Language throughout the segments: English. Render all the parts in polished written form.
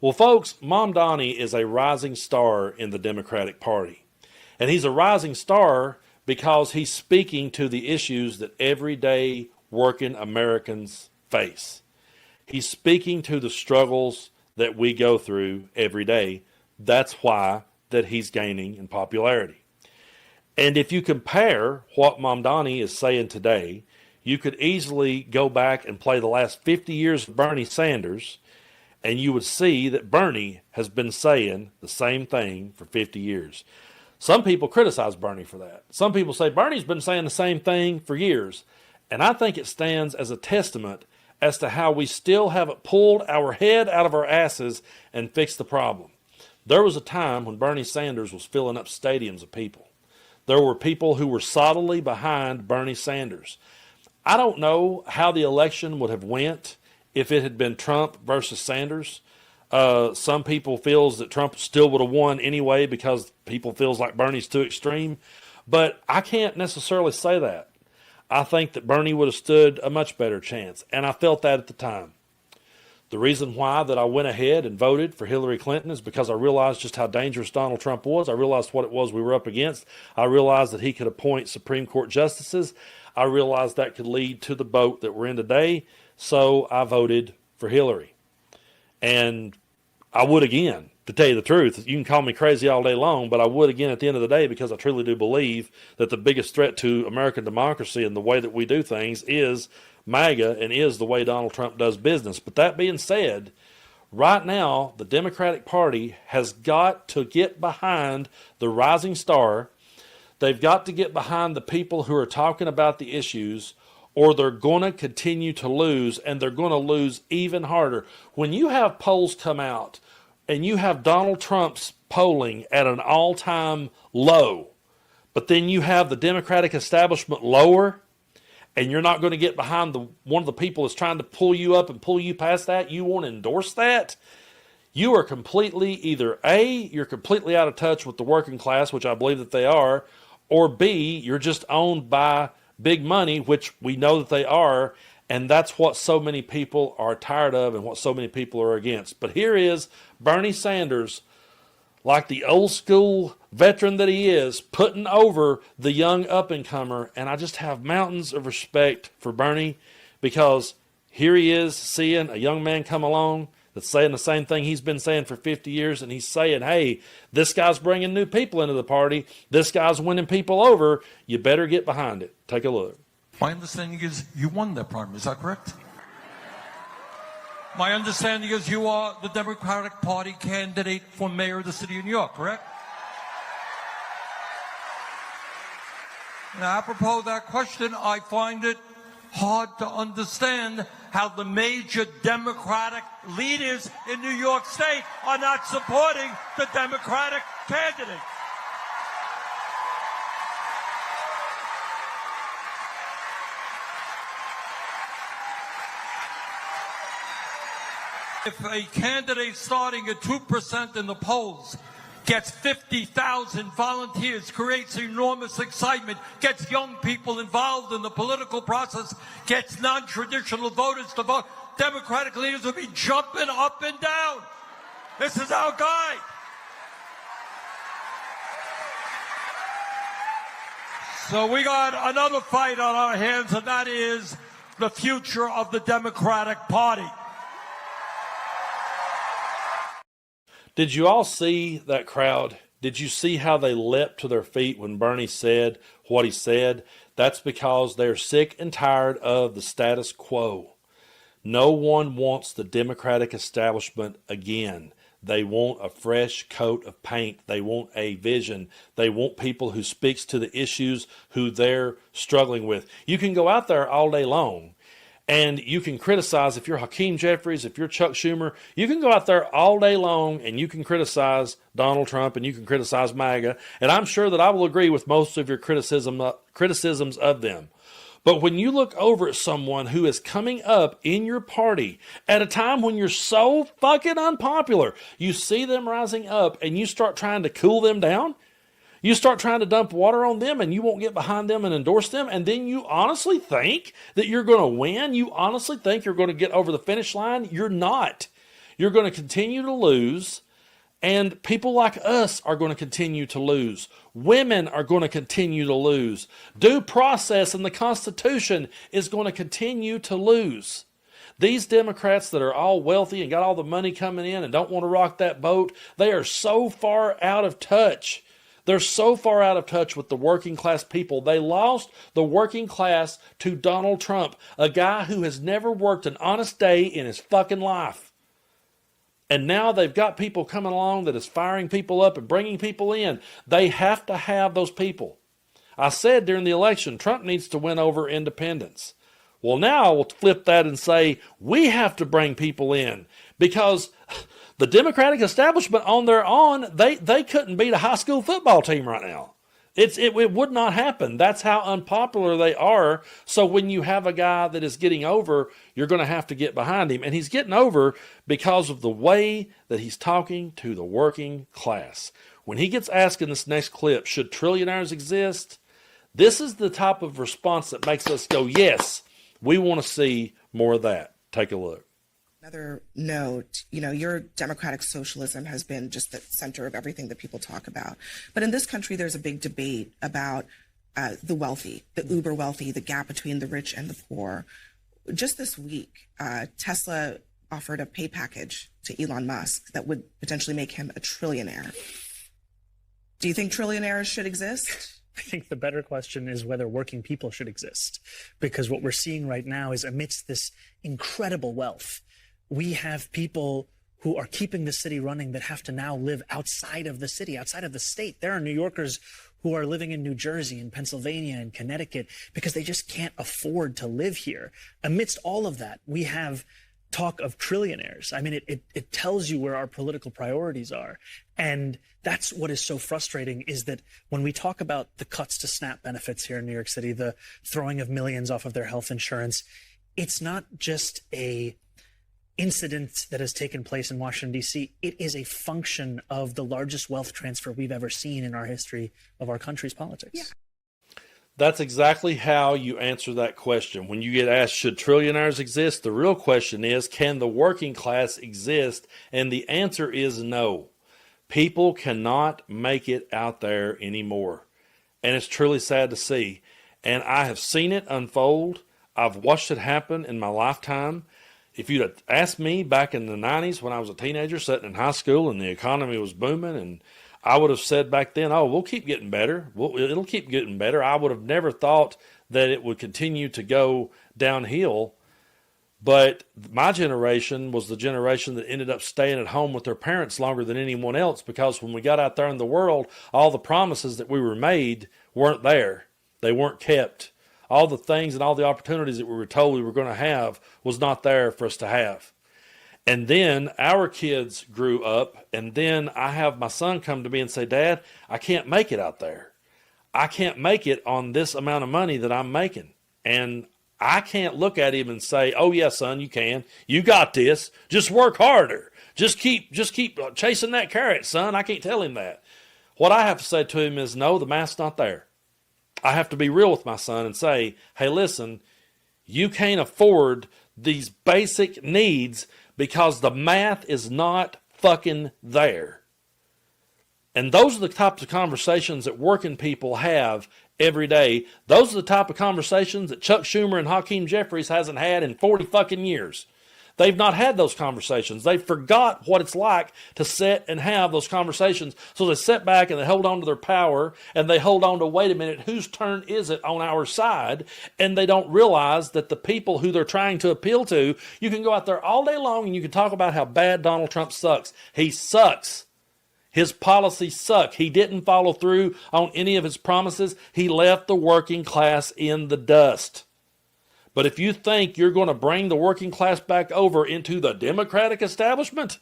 Well, folks, Mamdani is a rising star in the Democratic Party. And he's a rising star because he's speaking to the issues that everyday working Americans face. He's speaking to the struggles that we go through every day. That's why that he's gaining in popularity. And if you compare what Mamdani is saying today, you could easily go back and play the last 50 years of Bernie Sanders, and you would see that Bernie has been saying the same thing for 50 years. Some people criticize Bernie for that. Some people say Bernie's been saying the same thing for years. And I think it stands as a testament as to how we still haven't pulled our head out of our asses and fixed the problem. There was a time when Bernie Sanders was filling up stadiums of people. There were people who were solidly behind Bernie Sanders. I don't know how the election would have went if it had been Trump versus Sanders. Some people feels that Trump still would have won anyway because people feels like Bernie's too extreme. But I can't necessarily say that. I think that Bernie would have stood a much better chance, and I felt that at the time. The reason why that I went ahead and voted for Hillary Clinton is because I realized just how dangerous Donald Trump was. I realized what it was we were up against. I realized that he could appoint Supreme Court justices. I realized that could lead to the boat that we're in today, so I voted for Hillary. And I would again, to tell you the truth. You can call me crazy all day long, but I would again at the end of the day because I truly do believe that the biggest threat to American democracy and the way that we do things is MAGA and is the way Donald Trump does business. But that being said, right now, the Democratic Party has got to get behind the rising star. They've got to get behind the people who are talking about the issues, or they're going to continue to lose, and they're going to lose even harder. When you have polls come out and you have Donald Trump's polling at an all-time low, but then you have the Democratic establishment lower, and you're not going to get behind one of the people that's trying to pull you up and pull you past that, you won't endorse that, you are completely either A, you're completely out of touch with the working class, which I believe that they are, or B, you're just owned by big money, which we know that they are, and that's what so many people are tired of and what so many people are against. But here is Bernie Sanders, like the old school veteran that he is, putting over the young up-and-comer, and I just have mountains of respect for Bernie because here he is seeing a young man come along that's saying the same thing he's been saying for 50 years, and he's saying, hey, this guy's bringing new people into the party. This guy's winning people over. You better get behind it. Take a look. My understanding is you won that primary. Is that correct? My understanding is you are the Democratic Party candidate for mayor of the city of New York, correct? Now, apropos of that question, I find it hard to understand how the major Democratic leaders in New York State are not supporting the Democratic candidate. If a candidate starting at 2% in the polls gets 50,000 volunteers, creates enormous excitement, gets young people involved in the political process, gets non-traditional voters to vote, Democratic leaders will be jumping up and down. This is our guy. So we got another fight on our hands, and that is the future of the Democratic Party. Did you all see that crowd? Did you see how they leapt to their feet when Bernie said what he said? That's because they're sick and tired of the status quo. No one wants the Democratic establishment again. They want a fresh coat of paint. They want a vision. They want people who speaks to the issues who they're struggling with. You can go out there all day long and you can criticize, if you're Hakeem Jeffries, if you're Chuck Schumer, you can go out there all day long and you can criticize Donald Trump and you can criticize MAGA. And I'm sure that I will agree with most of your criticisms of them. But when you look over at someone who is coming up in your party at a time when you're so fucking unpopular, you see them rising up and you start trying to cool them down, you start trying to dump water on them and you won't get behind them and endorse them, and then you honestly think that you're going to win? You honestly think you're going to get over the finish line? You're not. You're going to continue to lose, and people like us are going to continue to lose. Women are going to continue to lose. Due process in the Constitution is going to continue to lose. These Democrats that are all wealthy and got all the money coming in and don't want to rock that boat, they are so far out of touch. They're so far out of touch with the working class people. They lost the working class to Donald Trump, a guy who has never worked an honest day in his fucking life. And now they've got people coming along that is firing people up and bringing people in. They have to have those people. I said during the election, Trump needs to win over independents. Well, now we'll flip that and say we have to bring people in, because the Democratic establishment on their own, they couldn't beat a high school football team right now. It would not happen. That's how unpopular they are. So when you have a guy that is getting over, you're going to have to get behind him. And he's getting over because of the way that he's talking to the working class. When he gets asked in this next clip, should trillionaires exist? This is the type of response that makes us go, yes, we want to see more of that. Take a look. Another note, your democratic socialism has been just the center of everything that people talk about. But in this country, there's a big debate about the wealthy, the uber wealthy, the gap between the rich and the poor. Just this week, Tesla offered a pay package to Elon Musk that would potentially make him a trillionaire. Do you think trillionaires should exist? I think the better question is whether working people should exist, because what we're seeing right now is amidst this incredible wealth, we have people who are keeping the city running that have to now live outside of the city, outside of the state. There are New Yorkers who are living in New Jersey and Pennsylvania and Connecticut because they just can't afford to live here. Amidst all of that, we have talk of trillionaires. I mean, it tells you where our political priorities are. And that's what is so frustrating, is that when we talk about the cuts to SNAP benefits here in New York City, the throwing of millions off of their health insurance, it's not just a incident that has taken place in Washington, D.C. It is a function of the largest wealth transfer we've ever seen in our history of our country's politics. Yeah. That's exactly how you answer that question. When you get asked, should trillionaires exist? The real question is, can the working class exist? And the answer is no. People cannot make it out there anymore. And it's truly sad to see. And I have seen it unfold. I've watched it happen in my lifetime. If you'd have asked me back in the 90s when I was a teenager sitting in high school and the economy was booming, and I would have said back then, oh, we'll keep getting better. It'll keep getting better. I would have never thought that it would continue to go downhill. But my generation was the generation that ended up staying at home with their parents longer than anyone else, because when we got out there in the world, all the promises that we were made weren't there. They weren't kept. All the things and all the opportunities that we were told we were going to have was not there for us to have. And then our kids grew up, and then I have my son come to me and say, Dad, I can't make it out there. I can't make it on this amount of money that I'm making. And I can't look at him and say, oh, yeah, son, you can. You got this. Just work harder. Just keep chasing that carrot, son. I can't tell him that. What I have to say to him is, no, the math's not there. I have to be real with my son and say, hey, listen, you can't afford these basic needs because the math is not fucking there. And those are the types of conversations that working people have every day. Those are the type of conversations that Chuck Schumer and Hakeem Jeffries hasn't had in 40 fucking years. They've not had those conversations. They forgot what it's like to sit and have those conversations. So they sit back and they hold on to their power, and they hold on to, wait a minute, whose turn is it on our side? And they don't realize that the people who they're trying to appeal to, you can go out there all day long and you can talk about how bad Donald Trump sucks. He sucks. His policies suck. He didn't follow through on any of his promises. He left the working class in the dust. But if you think you're going to bring the working class back over into the Democratic establishment,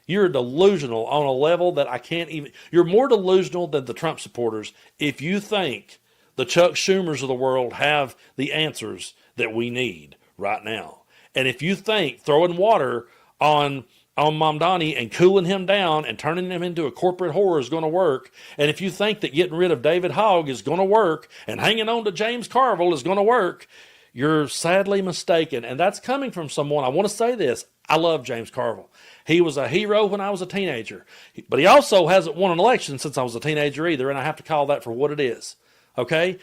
you're delusional on a level that I can't even. You're more delusional than the Trump supporters if you think the Chuck Schumers of the world have the answers that we need right now. And if you think throwing water on Mamdani and cooling him down and turning him into a corporate whore is going to work, and if you think that getting rid of David Hogg is going to work and hanging on to James Carville is going to work, you're sadly mistaken. And that's coming from someone, I want to say this, I love James Carville. He was a hero when I was a teenager, but he also hasn't won an election since I was a teenager either, and I have to call that for what it is. Okay?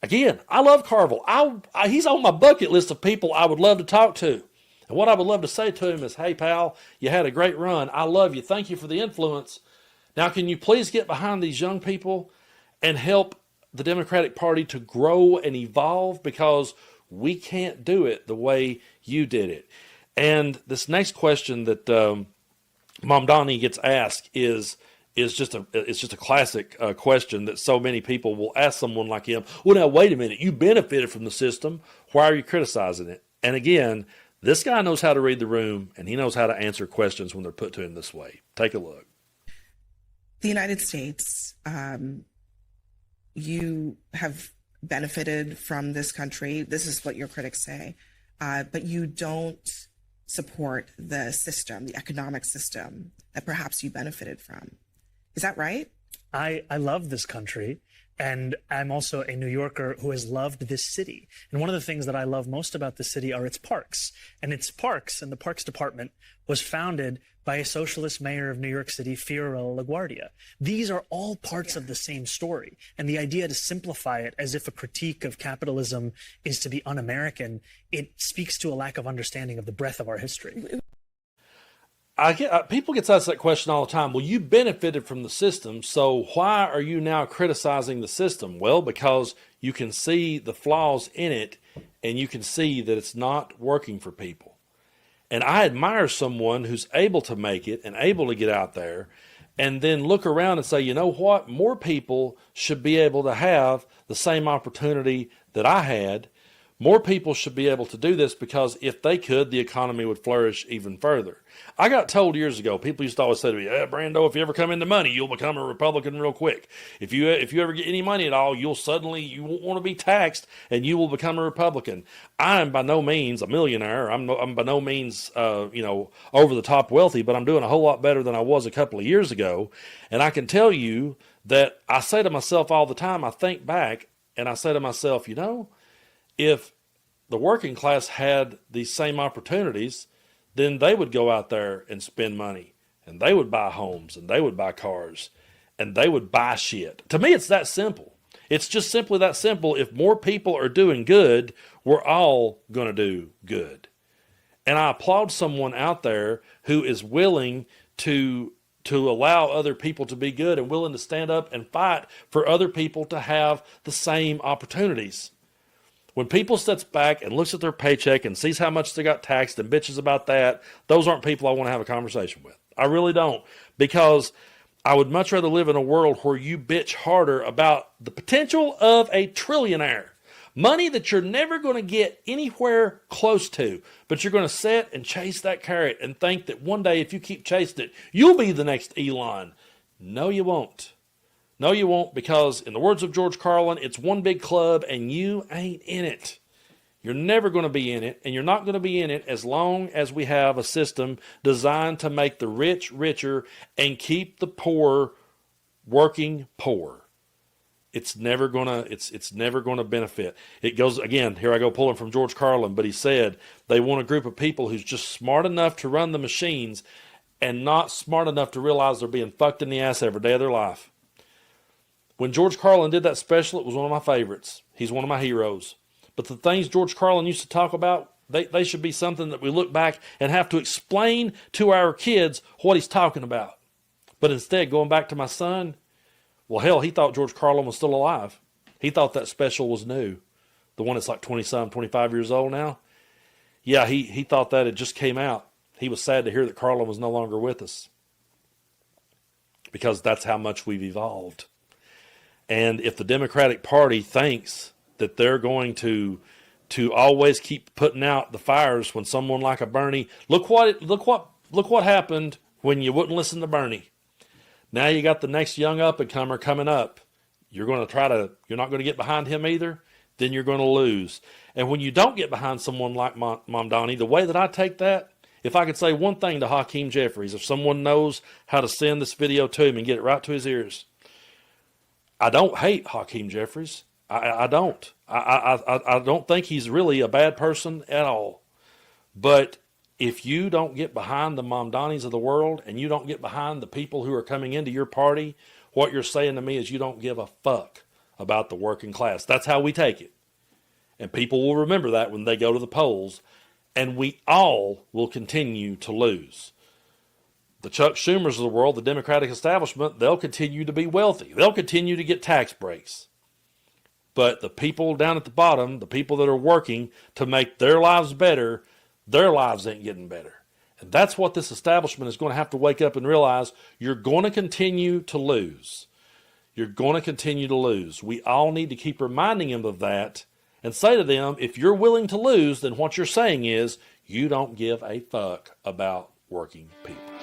Again, I love Carville. He's on my bucket list of people I would love to talk to. And what I would love to say to him is, hey, pal, you had a great run. I love you. Thank you for the influence. Now, can you please get behind these young people and help the Democratic Party to grow and evolve, because we can't do it the way you did it. And this next question that Mamdani gets asked is just a classic question that so many people will ask someone like him. Well, now, wait a minute. You benefited from the system. Why are you criticizing it? And again, this guy knows how to read the room, and he knows how to answer questions when they're put to him this way. Take a look. The United States, you have benefited from this country. This is what your critics say. But you don't support the system, the economic system that perhaps you benefited from. Is that right? I love this country, and I'm also a New Yorker who has loved this city. And one of the things that I love most about this city are its parks. And its parks, and the Parks Department was founded by a socialist mayor of New York City, Fiorello LaGuardia. These are all parts of the same story. And the idea to simplify it as if a critique of capitalism is to be un-American, it speaks to a lack of understanding of the breadth of our history. People get asked that question all the time. Well, you benefited from the system, so why are you now criticizing the system? Well, because you can see the flaws in it, and you can see that it's not working for people. And I admire someone who's able to make it and able to get out there and then look around and say, you know what? More people should be able to have the same opportunity that I had. More people should be able to do this, because if they could, the economy would flourish even further. I got told years ago, people used to always say to me, Brando, if you ever come into money, you'll become a Republican real quick. If you ever get any money at all, you won't want to be taxed, and you will become a Republican. I am by no means a millionaire. I'm by no means, over the top wealthy, but I'm doing a whole lot better than I was a couple of years ago. And I can tell you that I say to myself all the time, I think back and I say to myself, if the working class had these same opportunities, then they would go out there and spend money, and they would buy homes, and they would buy cars, and they would buy shit. To me, it's that simple. It's just simply that simple. If more people are doing good, we're all going to do good. And I applaud someone out there who is willing to allow other people to be good and willing to stand up and fight for other people to have the same opportunities. When people steps back and looks at their paycheck and sees how much they got taxed and bitches about that, those aren't people I want to have a conversation with. I really don't, because I would much rather live in a world where you bitch harder about the potential of a trillionaire. Money that you're never going to get anywhere close to, but you're going to sit and chase that carrot and think that one day if you keep chasing it, you'll be the next Elon. No, you won't. No, you won't, because in the words of George Carlin, it's one big club and you ain't in it. You're never going to be in it, and you're not going to be in it as long as we have a system designed to make the rich richer and keep the poor working poor. It's never going to benefit. It goes, again, here I go pulling from George Carlin, but he said they want a group of people who's just smart enough to run the machines and not smart enough to realize they're being fucked in the ass every day of their life. When George Carlin did that special, it was one of my favorites. He's one of my heroes. But the things George Carlin used to talk about, they should be something that we look back and have to explain to our kids what he's talking about. But instead, going back to my son, well, hell, he thought George Carlin was still alive. He thought that special was new. The one that's like 20-some, 25 years old now. Yeah, he thought that it just came out. He was sad to hear that Carlin was no longer with us, because that's how much we've evolved. And if the Democratic Party thinks that they're going to always keep putting out the fires when someone like a Bernie, look what happened when you wouldn't listen to Bernie. Now you got the next young up and comer coming up. You're not going to get behind him either. Then you're going to lose. And when you don't get behind someone like Mamdani, the way that I take that, if I could say one thing to Hakeem Jeffries, if someone knows how to send this video to him and get it right to his ears, I don't hate Hakeem Jeffries. I don't. I don't think he's really a bad person at all. But If you don't get behind the Mamdanis of the world and you don't get behind the people who are coming into your party, what you're saying to me is you don't give a fuck about the working class. That's how we take it. And people will remember that when they go to the polls. And we all will continue to lose. The Chuck Schumers of the world, the Democratic establishment, they'll continue to be wealthy. They'll continue to get tax breaks. But the people down at the bottom, the people that are working to make their lives better, their lives ain't getting better. And that's what this establishment is going to have to wake up and realize. You're going to continue to lose. You're going to continue to lose. We all need to keep reminding them of that and say to them, if you're willing to lose, then what you're saying is you don't give a fuck about working people.